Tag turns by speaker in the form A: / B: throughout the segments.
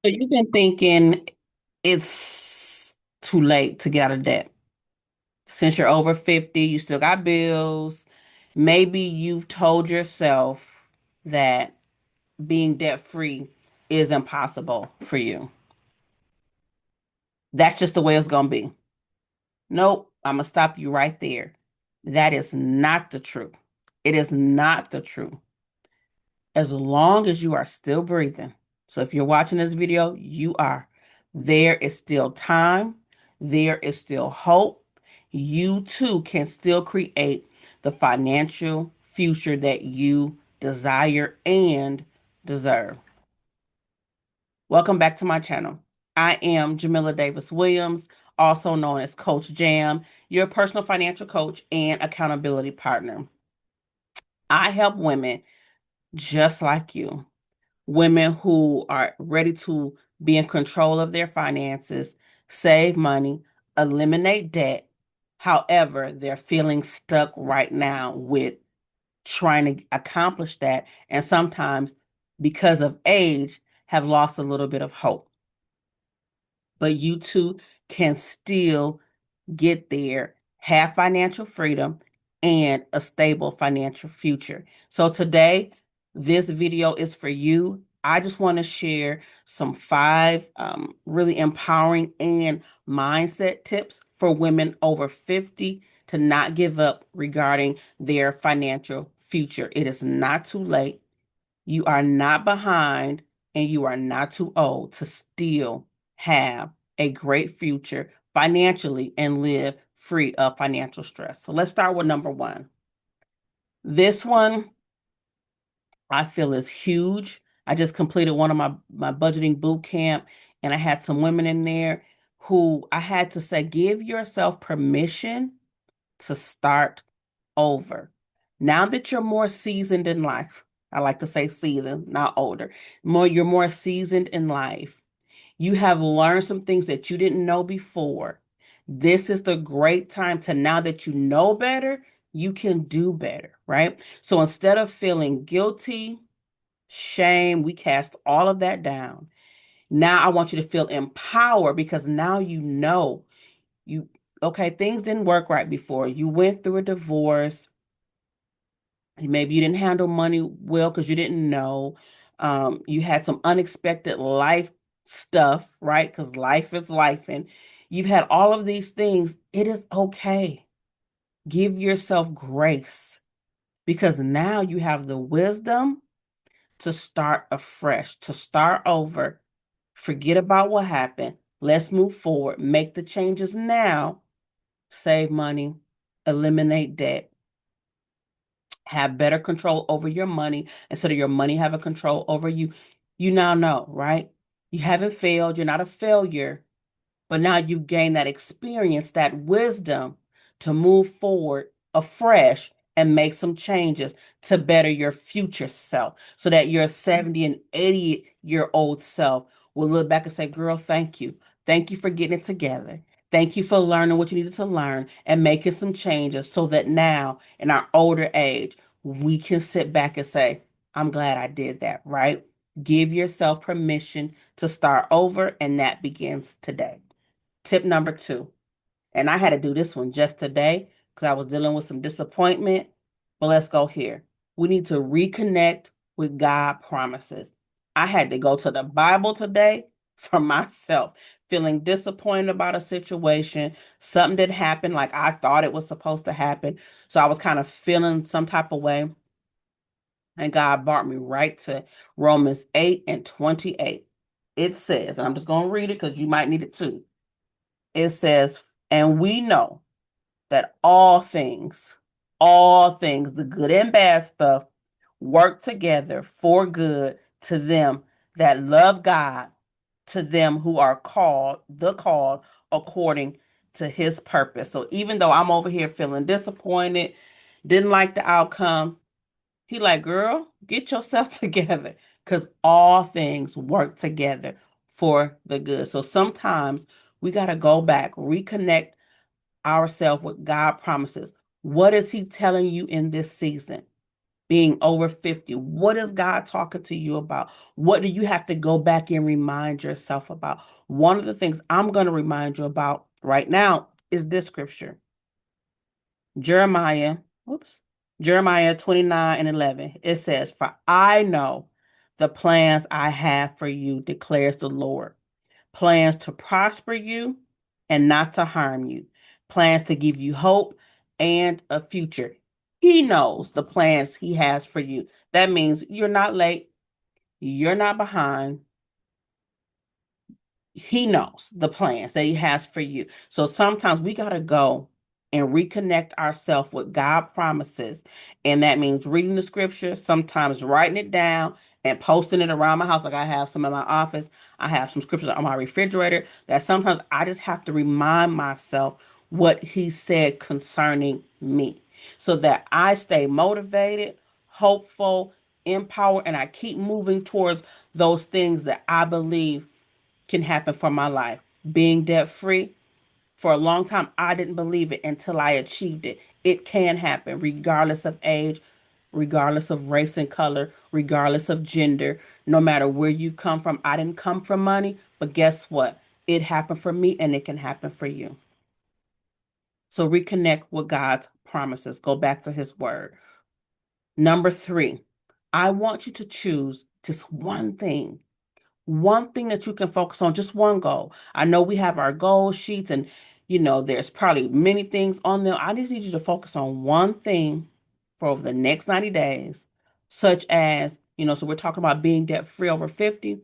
A: So you've been thinking it's too late to get out of debt. Since you're over 50, you still got bills. Maybe you've told yourself that being debt free is impossible for you. That's just the way it's going to be. Nope, I'm going to stop you right there. That is not the truth. It is not the truth. As long as you are still breathing. So if you're watching this video, you are. There is still time. There is still hope. You too can still create the financial future that you desire and deserve. Welcome back to my channel. I am Jamila Davis Williams, also known as Coach Jam, your personal financial coach and accountability partner. I help women just like you, women who are ready to be in control of their finances, save money, eliminate debt. However, they're feeling stuck right now with trying to accomplish that. And sometimes, because of age, have lost a little bit of hope. But you too can still get there, have financial freedom, and a stable financial future. So today, this video is for you. I just want to share some five really empowering and mindset tips for women over 50 to not give up regarding their financial future. It is not too late. You are not behind and you are not too old to still have a great future financially and live free of financial stress. So let's start with number one. This one I feel is huge. I just completed one of my budgeting boot camp and I had some women in there who I had to say, give yourself permission to start over. Now that you're more seasoned in life, I like to say seasoned, not older. You're more seasoned in life. You have learned some things that you didn't know before. This is the great time to, now that you know better, you can do better, right? So instead of feeling guilty, shame, we cast all of that down. Now I want you to feel empowered because now you know you, okay, things didn't work right before. You went through a divorce. Maybe you didn't handle money well because you didn't know. You had some unexpected life stuff, right? Because life is life, and you've had all of these things. It is okay. Give yourself grace because now you have the wisdom to start afresh, to start over. Forget about what happened. Let's move forward. Make the changes now. Save money, eliminate debt, have better control over your money instead of your money having control over you. You now know, right? You haven't failed. You're not a failure, but now you've gained that experience, that wisdom to move forward afresh and make some changes to better your future self so that your 70 and 80-year-old self will look back and say, girl, thank you. Thank you for getting it together. Thank you for learning what you needed to learn and making some changes so that now in our older age, we can sit back and say, I'm glad I did that, right? Give yourself permission to start over, and that begins today. Tip number two, and I had to do this one just today because I was dealing with some disappointment, but let's go here. We need to reconnect with God promises. I had to go to the Bible today for myself, feeling disappointed about a situation, something that happened like I thought it was supposed to happen. So I was kind of feeling some type of way. And God brought me right to Romans 8 and 28. It says, and I'm just going to read it because you might need it too. It says, and we know that all things, the good and bad stuff, work together for good to them that love God, to them who are called according to his purpose. So even though I'm over here feeling disappointed, didn't like the outcome, he like, girl, get yourself together because all things work together for the good. So sometimes we got to go back, reconnect ourselves with God promises. What is he telling you in this season? being over 50. What is God talking to you about? What do you have to go back and remind yourself about? One of the things I'm going to remind you about right now is this scripture. Jeremiah, oops, Jeremiah 29:11. It says, "For I know the plans I have for you, declares the Lord. Plans to prosper you and not to harm you. Plans to give you hope and a future." He knows the plans he has for you. That means you're not late, you're not behind, he knows the plans that he has for you. So sometimes we got to go and reconnect ourselves with God promises. And that means reading the scripture, sometimes writing it down and posting it around my house. Like I have some in my office, I have some scriptures on my refrigerator that sometimes I just have to remind myself what he said concerning me so that I stay motivated, hopeful, empowered, and I keep moving towards those things that I believe can happen for my life. Being debt free, for a long time, I didn't believe it until I achieved it. It can happen regardless of age, regardless of race and color, regardless of gender, no matter where you've come from. I didn't come from money, but guess what? It happened for me and it can happen for you. So reconnect with God's promises. Go back to his word. Number three, I want you to choose just one thing that you can focus on, just one goal. I know we have our goal sheets and there's probably many things on them. I just need you to focus on one thing for over the next 90 days, such as, so we're talking about being debt free over 50.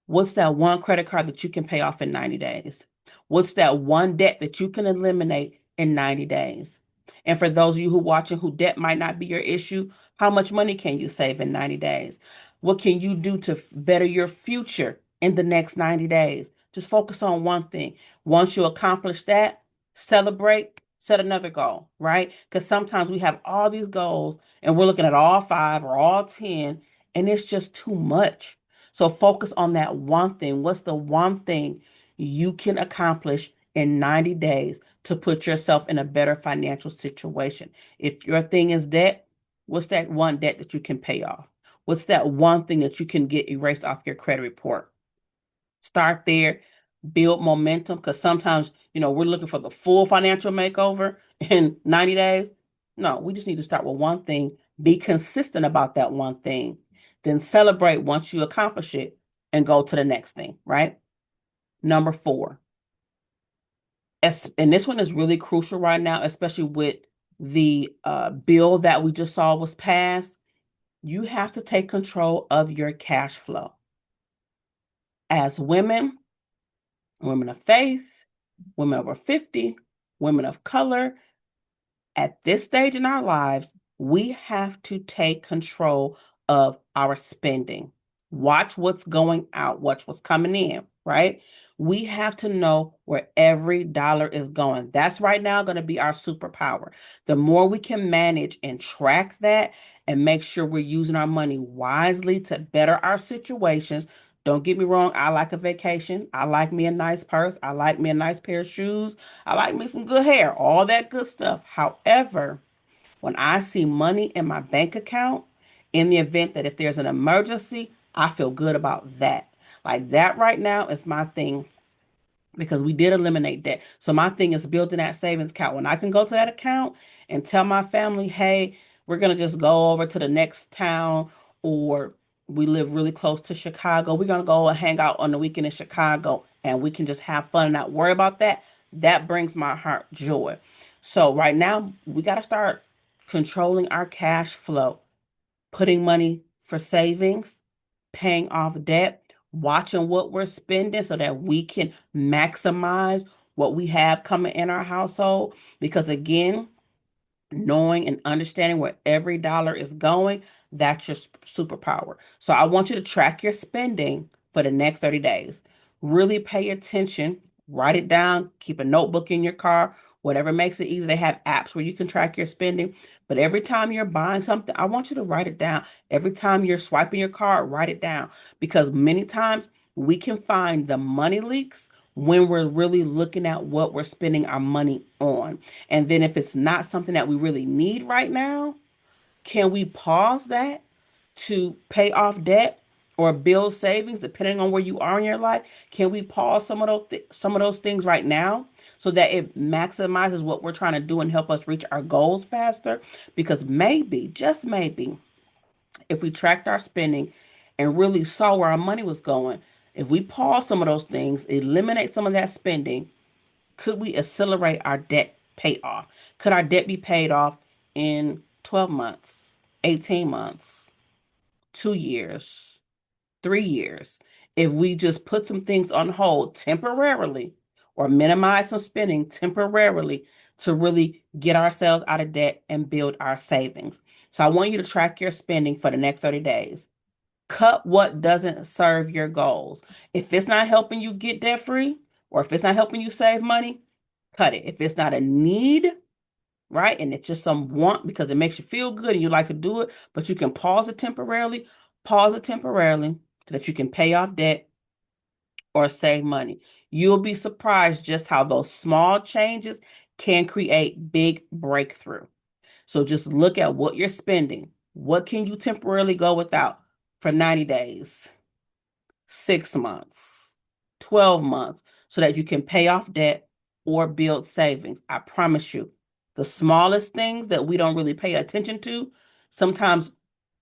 A: What's that one credit card that you can pay off in 90 days? What's that one debt that you can eliminate in 90 days? And for those of you who are watching who debt might not be your issue, how much money can you save in 90 days? What can you do to better your future in the next 90 days? Just focus on one thing. Once you accomplish that, celebrate, set another goal, right? Because sometimes we have all these goals and we're looking at all five or all 10, and it's just too much. So focus on that one thing. What's the one thing you can accomplish in 90 days to put yourself in a better financial situation? If your thing is debt, what's that one debt that you can pay off? What's that one thing that you can get erased off your credit report? Start there, build momentum, because sometimes, we're looking for the full financial makeover in 90 days. No, we just need to start with one thing, be consistent about that one thing, then celebrate once you accomplish it and go to the next thing, right? Number four, and this one is really crucial right now, especially with the bill that we just saw was passed. You have to take control of your cash flow. As women of faith, women over 50, women of color, at this stage in our lives, we have to take control of our spending. Watch what's going out, watch what's coming in, right? We have to know where every dollar is going. That's right now going to be our superpower. The more we can manage and track that and make sure we're using our money wisely to better our situations. Don't get me wrong, I like a vacation. I like me a nice purse. I like me a nice pair of shoes. I like me some good hair, all that good stuff. However, when I see money in my bank account, in the event that if there's an emergency, I feel good about that. Like that right now is my thing because we did eliminate debt. So my thing is building that savings account. When I can go to that account and tell my family, hey, we're going to just go over to the next town, or we live really close to Chicago. We're going to go and hang out on the weekend in Chicago and we can just have fun and not worry about that. That brings my heart joy. So right now we got to start controlling our cash flow, putting money for savings, paying off debt, watching what we're spending so that we can maximize what we have coming in our household. Because again, knowing and understanding where every dollar is going, that's your superpower. So I want you to track your spending for the next 30 days. Really pay attention, write it down, keep a notebook in your car, whatever makes it easy. They have apps where you can track your spending. But every time you're buying something, I want you to write it down. Every time you're swiping your card, write it down. Because many times we can find the money leaks when we're really looking at what we're spending our money on. And then if it's not something that we really need right now, Can we pause that to pay off debt or build savings, depending on where you are in your life? Can we pause some of those things right now so that it maximizes what we're trying to do and help us reach our goals faster? Because maybe, just maybe, if we tracked our spending and really saw where our money was going, if we pause some of those things, eliminate some of that spending, could we accelerate our debt payoff? Could our debt be paid off in 12 months, 18 months, 2 years, 3 years? If we just put some things on hold temporarily or minimize some spending temporarily to really get ourselves out of debt and build our savings. So I want you to track your spending for the next 30 days. Cut what doesn't serve your goals. If it's not helping you get debt free or if it's not helping you save money, cut it. If it's not a need, right, and it's just some want because it makes you feel good and you like to do it, but you can pause it temporarily so that you can pay off debt or save money. You'll be surprised just how those small changes can create big breakthrough. So just look at what you're spending. What can you temporarily go without for 90 days? 6 months, 12 months, so that you can pay off debt or build savings. I promise you, the smallest things that we don't really pay attention to sometimes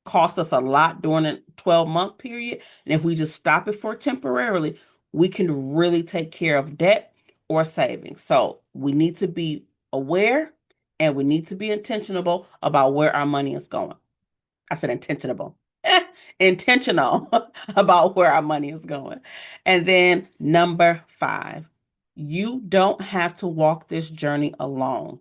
A: cost us a lot during a 12-month period. And if we just stop it for temporarily, we can really take care of debt or savings. So we need to be aware and we need to be intentional about where our money is going. I said intentional. Intentional about where our money is going. And then number 5, you don't have to walk this journey alone.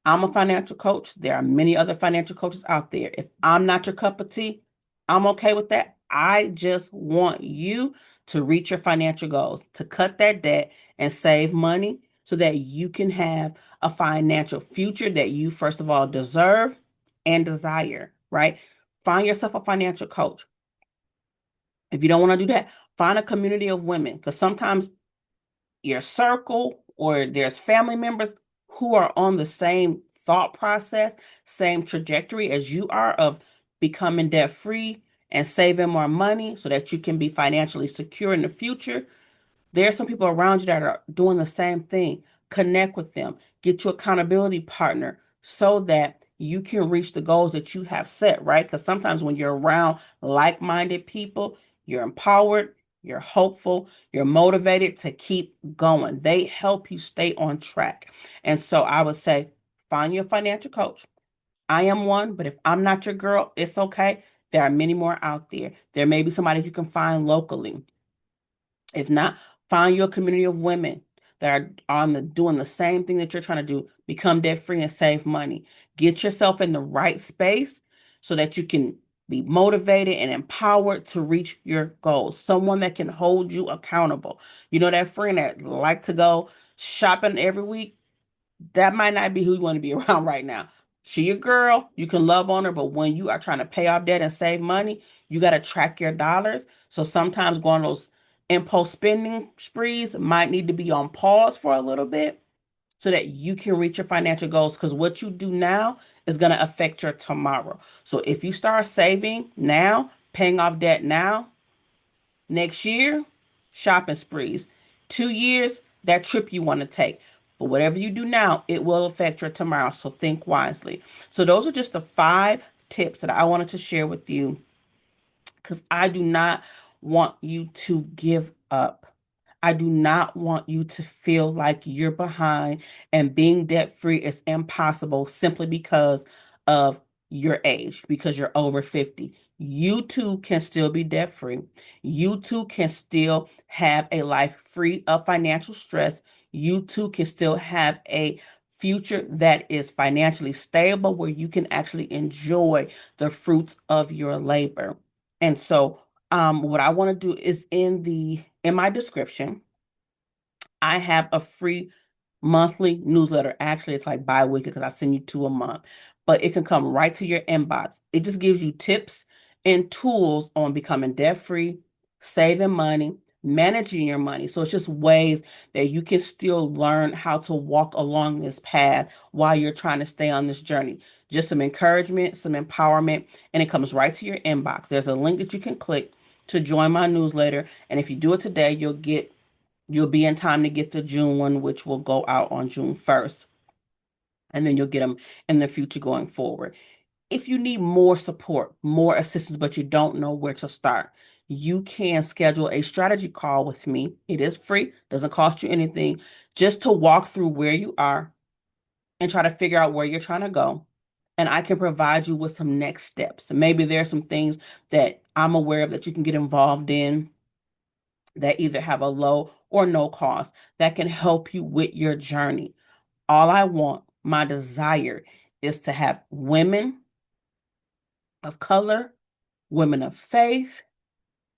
A: I'm a financial coach. There are many other financial coaches out there. If I'm not your cup of tea, I'm okay with that. I just want you to reach your financial goals, to cut that debt and save money so that you can have a financial future that you, first of all, deserve and desire, right? Find yourself a financial coach. If you don't want to do that, find a community of women because sometimes your circle or there's family members who are on the same thought process, same trajectory as you are of becoming debt free and saving more money so that you can be financially secure in the future. There are some people around you that are doing the same thing. Connect with them, get your accountability partner so that you can reach the goals that you have set, right? Because sometimes when you're around like minded people, you're empowered, you're hopeful, you're motivated to keep going. They help you stay on track. And so I would say find your financial coach. I am one, but if I'm not your girl, it's okay. There are many more out there. There may be somebody you can find locally. If not, find your community of women that are doing the same thing that you're trying to do. Become debt free and save money. Get yourself in the right space so that you can be motivated and empowered to reach your goals. Someone that can hold you accountable. You know that friend that like to go shopping every week? That might not be who you want to be around right now. She your girl, you can love on her, but when you are trying to pay off debt and save money, you got to track your dollars. So sometimes going on those impulse spending sprees might need to be on pause for a little bit so that you can reach your financial goals because what you do now is going to affect your tomorrow. So if you start saving now, paying off debt now, next year, shopping sprees. 2 years, that trip you want to take. But whatever you do now, it will affect your tomorrow. So think wisely. So those are just the 5 tips that I wanted to share with you because I do not want you to give up. I do not want you to feel like you're behind and being debt free is impossible simply because of your age, because you're over 50. You too can still be debt free. You too can still have a life free of financial stress. You too can still have a future that is financially stable where you can actually enjoy the fruits of your labor. And so what I want to do is in my description, I have a free monthly newsletter. Actually, it's like bi-weekly because I send you 2 a month, but it can come right to your inbox. It just gives you tips and tools on becoming debt free, saving money, managing your money. So it's just ways that you can still learn how to walk along this path while you're trying to stay on this journey. Just some encouragement, some empowerment, and it comes right to your inbox. There's a link that you can click to join my newsletter. And if you do it today, you'll be in time to get the June one, which will go out on June 1st. And then you'll get them in the future going forward. If you need more support, more assistance, but you don't know where to start, you can schedule a strategy call with me. It is free, doesn't cost you anything, just to walk through where you are and try to figure out where you're trying to go. And I can provide you with some next steps. Maybe there's some things that I'm aware of that you can get involved in that either have a low or no cost that can help you with your journey. All I want, my desire, is to have women of color, women of faith,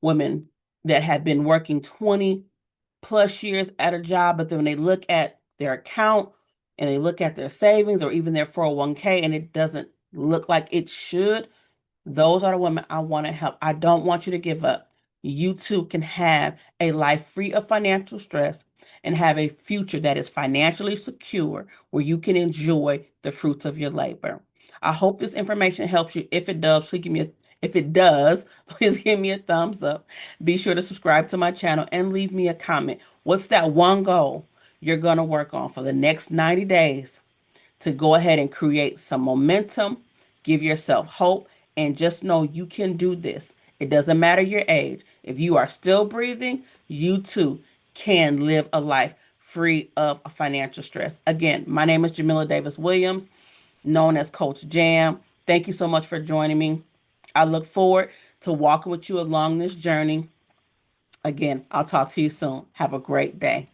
A: women that have been working 20 plus years at a job, but then when they look at their account and they look at their savings or even their 401k and it doesn't look like it should, those are the women I want to help. I don't want you to give up. You too can have a life free of financial stress and have a future that is financially secure where you can enjoy the fruits of your labor. I hope this information helps you. If it does, please give me a thumbs up. Be sure to subscribe to my channel and leave me a comment. What's that one goal you're going to work on for the next 90 days to go ahead and create some momentum, give yourself hope, and just know you can do this. It doesn't matter your age. If you are still breathing, you too can live a life free of financial stress. Again, my name is Jamila Davis Williams, known as Coach Jam. Thank you so much for joining me. I look forward to walking with you along this journey. Again, I'll talk to you soon. Have a great day.